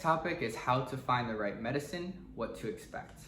topic is how to find the right medicine, what to expect.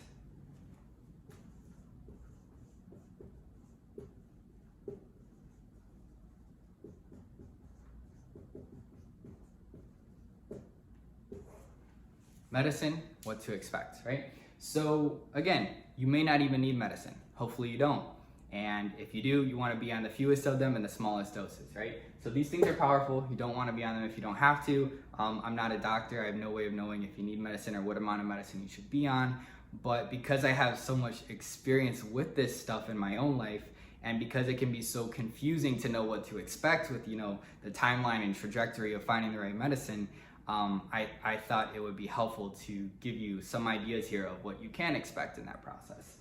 Medicine, what to expect, right? So again, you may not even need medicine. Hopefully you don't. And if you do, you want to be on the fewest of them and the smallest doses, right? So these things are powerful. You don't want to be on them if you don't have to. I'm not a doctor. I have no way of knowing if you need medicine or what amount of medicine you should be on. But because I have so much experience with this stuff in my own life, and because it can be so confusing to know what to expect with, the timeline and trajectory of finding the right medicine, I thought it would be helpful to give you some ideas here of what you can expect in that process.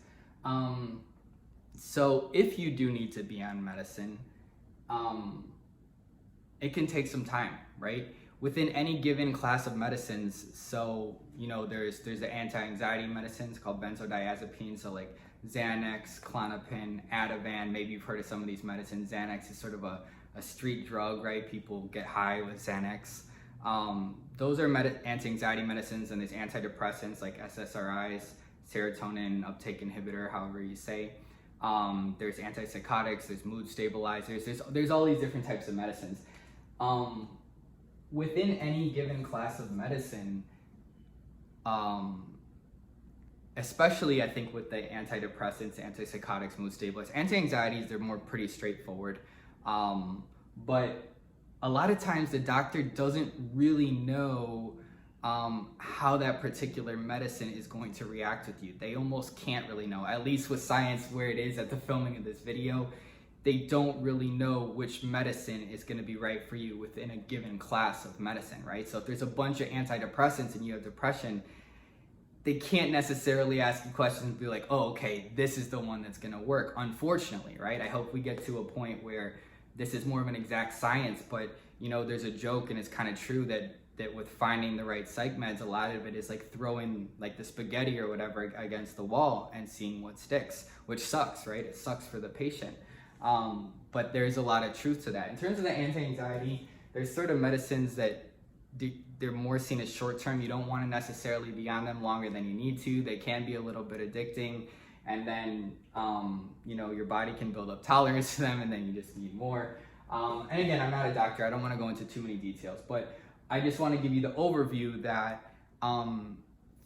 So if you do need to be on medicine, it can take some time, right? Within any given class of medicines, so, there's the anti-anxiety medicines called benzodiazepines, so like Xanax, Klonopin, Ativan, maybe you've heard of some of these medicines. Xanax is sort of a street drug, right? People get high with Xanax. Those are anti-anxiety medicines, and there's antidepressants like SSRIs, serotonin uptake inhibitor, however you say. There's antipsychotics, there's mood stabilizers, there's all these different types of medicines. Within any given class of medicine, especially I think with the antidepressants, antipsychotics, mood stabilizers, anti-anxieties, they're pretty straightforward. But a lot of times the doctor doesn't really know how that particular medicine is going to react with you. They almost can't really know, at least with science where it is at the filming of this video. They don't really know which medicine is going to be right for you within a given class of medicine, right? So if there's a bunch of antidepressants and you have depression, they can't necessarily ask you questions and be like, oh, okay, this is the one that's going to work, unfortunately, right? I hope we get to a point where this is more of an exact science, but there's a joke, and it's kind of true that with finding the right psych meds, a lot of it is like throwing like the spaghetti or whatever against the wall and seeing what sticks, which sucks, right? It sucks for the patient. But there's a lot of truth to that. In terms of the anti-anxiety, there's sort of medicines that they're more seen as short-term. You don't want to necessarily be on them longer than you need to. They can be a little bit addicting, and then your body can build up tolerance to them, and then you just need more. And again, I'm not a doctor. I don't want to go into too many details, but I just want to give you the overview that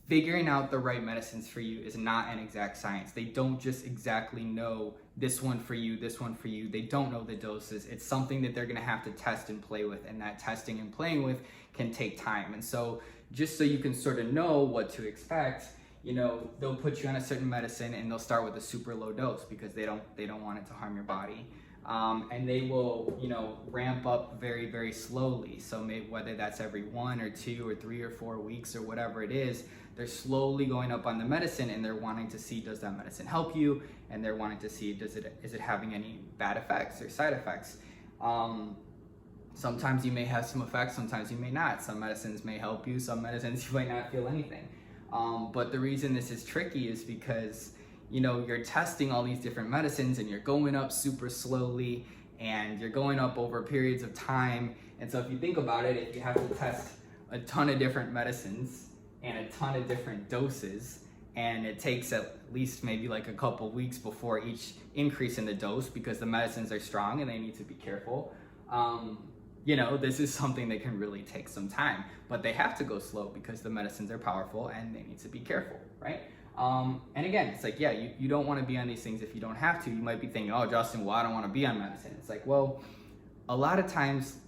figuring out the right medicines for you is not an exact science. They don't just exactly know this one for you, this one for you. They don't know the doses. It's something that they're going to have to test and play with, and that testing and playing with can take time. And so just so you can sort of know what to expect, they'll put you on a certain medicine and they'll start with a super low dose because they don't want it to harm your body. And they will, ramp up very, very slowly. So maybe whether that's every 1 or 2 or 3 or 4 weeks or whatever it is, they're slowly going up on the medicine, and they're wanting to see, does that medicine help you? And they're wanting to see, is it having any bad effects or side effects? Sometimes you may have some effects, sometimes you may not. Some medicines may help you, some medicines you might not feel anything. But the reason this is tricky is because you're testing all these different medicines, and you're going up super slowly, and you're going up over periods of time. And so if you think about it, if you have to test a ton of different medicines and a ton of different doses, and it takes at least maybe like a couple weeks before each increase in the dose, because the medicines are strong and they need to be careful, this is something that can really take some time. But they have to go slow because the medicines are powerful and they need to be careful, right? And again, it's like, yeah, you don't want to be on these things if you don't have to. You might be thinking, oh, Justin, well, I don't want to be on medicine. It's like, well, a lot of times,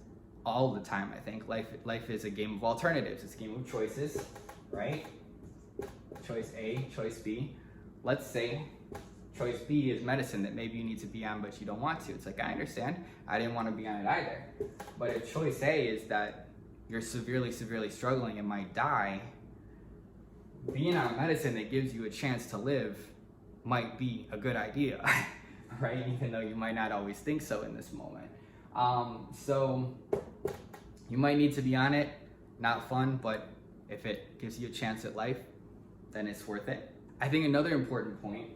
all the time, I think, life is a game of alternatives. It's a game of choices, right? Choice A, choice B. Let's say choice B is medicine that maybe you need to be on, but you don't want to. It's like, I understand. I didn't want to be on it either. But if choice A is that you're severely, severely struggling and might die, being on medicine that gives you a chance to live might be a good idea, right? Even though you might not always think so in this moment. So you might need to be on it. Not fun, but if it gives you a chance at life, then it's worth it. I think another important point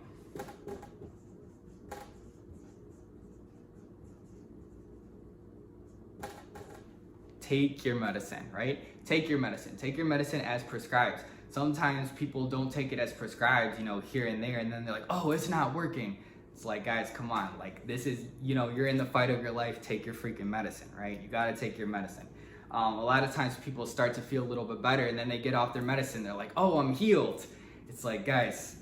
take your medicine, right? Take your medicine as prescribed. Sometimes people don't take it as prescribed, here and there, and then they're like, oh, it's not working. It's like, guys, come on. Like, this is, you're in the fight of your life. Take your freaking medicine, right? You got to take your medicine. A lot of times people start to feel a little bit better, and then they get off their medicine. They're like, oh, I'm healed. It's like, guys,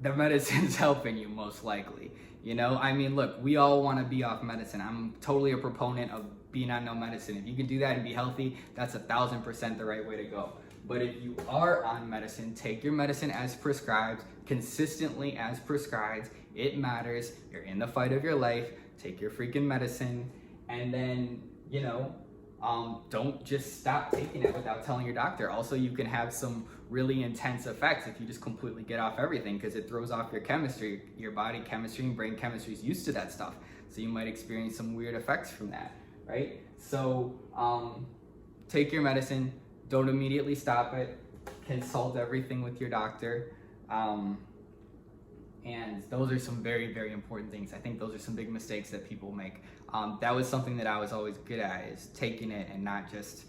the medicine's helping you most likely. Look, we all want to be off medicine. I'm totally a proponent of being on no medicine. If you can do that and be healthy, that's 1,000% the right way to go. But if you are on medicine, take your medicine as prescribed, consistently as prescribed. It matters. You're in the fight of your life. Take your freaking medicine. And then, don't just stop taking it without telling your doctor. Also, you can have some really intense effects if you just completely get off everything, because it throws off your chemistry. Your body chemistry and brain chemistry is used to that stuff. So you might experience some weird effects from that, right? So take your medicine. Don't immediately stop it. Consult everything with your doctor. And those are some very, very important things. I think those are some big mistakes that people make. That was something that I was always good at, is taking it and not just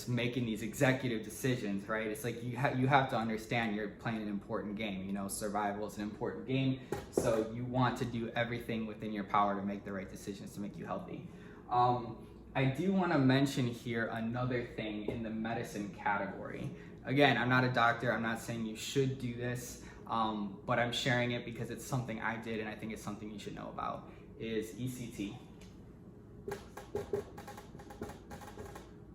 making these executive decisions, right? It's like you have to understand you're playing an important game. Survival is an important game. So you want to do everything within your power to make the right decisions to make you healthy. I do want to mention here another thing in the medicine category. Again, I'm not a doctor. I'm not saying you should do this, but I'm sharing it because it's something I did and I think it's something you should know about, is ECT.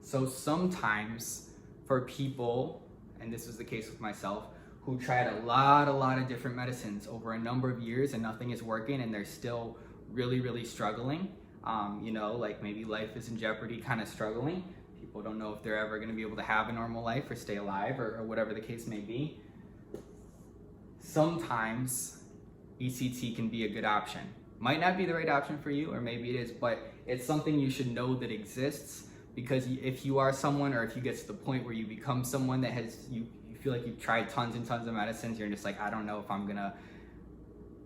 So sometimes for people, and this was the case with myself, who tried a lot of different medicines over a number of years and nothing is working and they're still really, really struggling, like maybe life is in jeopardy, kind of struggling. People don't know if they're ever going to be able to have a normal life or stay alive or whatever the case may be. Sometimes ECT can be a good option. Might not be the right option for you, or maybe it is, but it's something you should know that exists, because if you are someone, or if you get to the point where you become someone that you feel like you've tried tons and tons of medicines, you're just like, I don't know if I'm gonna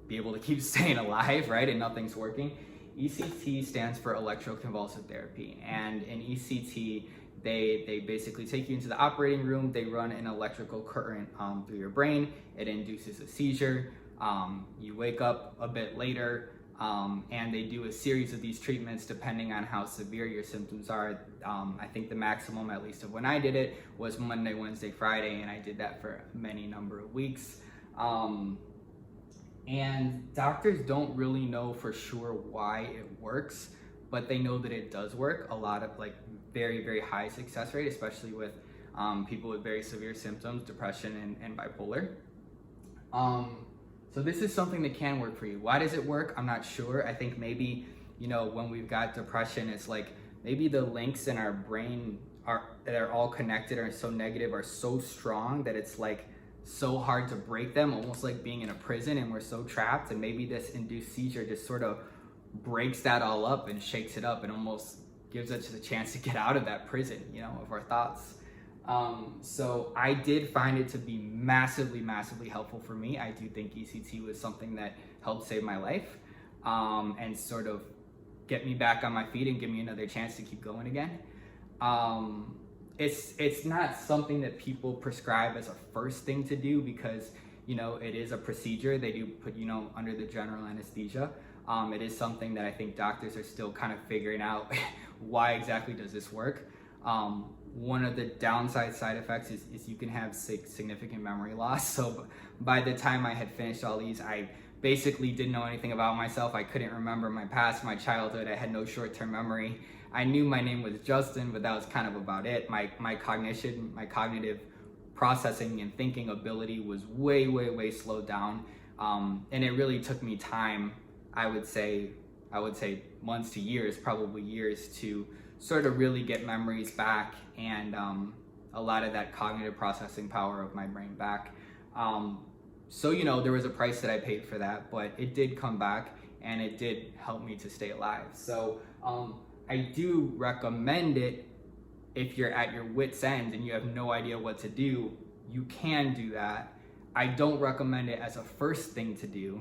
be able to keep staying alive, right? And nothing's working. ECT stands for electroconvulsive therapy, and in ECT, they basically take you into the operating room. They run an electrical current through your brain. It induces a seizure. You wake up a bit later, and they do a series of these treatments depending on how severe your symptoms are. I think the maximum, at least of when I did it, was Monday, Wednesday, Friday, and I did that for many number of weeks. And doctors don't really know for sure why it works, but they know that it does work. A lot of very, very high success rate, especially with people with very severe symptoms, depression and bipolar. So this is something that can work for you. Why does it work? I'm not sure. I think maybe, when we've got depression, it's like maybe the links in our brain that are all connected are so negative, are so strong that it's like so hard to break them, almost like being in a prison and we're so trapped. And maybe this induced seizure just sort of breaks that all up and shakes it up and almost gives us the chance to get out of that prison, of our thoughts. So I did find it to be massively, massively helpful for me. I do think ECT was something that helped save my life, and sort of get me back on my feet and give me another chance to keep going again. It's not something that people prescribe as a first thing to do, because it is a procedure. They do put under the general anesthesia. It is something that I think doctors are still kind of figuring out why exactly does this work. One of the downside side effects is you can have significant memory loss. So by the time I had finished all these, I basically didn't know anything about myself. I couldn't remember my past, my childhood. I had no short-term memory. I knew my name was Justin, but that was kind of about it. My cognition, my cognitive processing and thinking ability was way, way, way slowed down. And it really took me time, I would say months to years, probably years, to sort of really get memories back and a lot of that cognitive processing power of my brain back. So there was a price that I paid for that, but it did come back and it did help me to stay alive. So I do recommend it if you're at your wit's end and you have no idea what to do. You can do that. I don't recommend it as a first thing to do.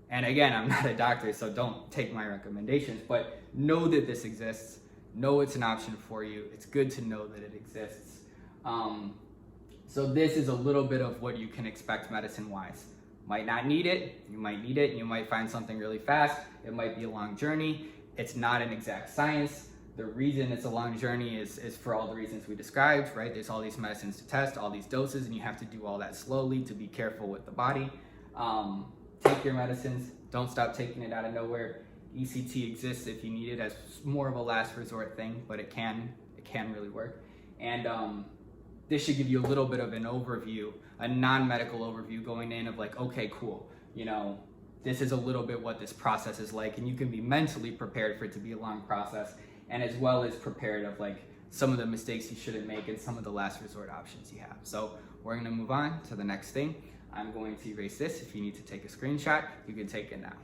And again, I'm not a doctor, so don't take my recommendations, but know that this exists. Know it's an option for you. It's good to know that it exists. So this is a little bit of what you can expect medicine-wise. Might not need it, you might need it, you might find something really fast, it might be a long journey. It's not an exact science. The reason it's a long journey is for all the reasons we described, right? There's all these medicines to test, all these doses, and you have to do all that slowly to be careful with the body. Take your medicines, don't stop taking it out of nowhere. ECT exists if you need it as more of a last resort thing, but it can really work. And this should give you a little bit of an overview, a non-medical overview going in of like, okay, cool, you know, this is a little bit what this process is like, and you can be mentally prepared for it to be a long process, and as well as prepared of like some of the mistakes you shouldn't make and some of the last resort options you have. So we're gonna move on to the next thing. I'm going to erase this. If you need to take a screenshot, you can take it now.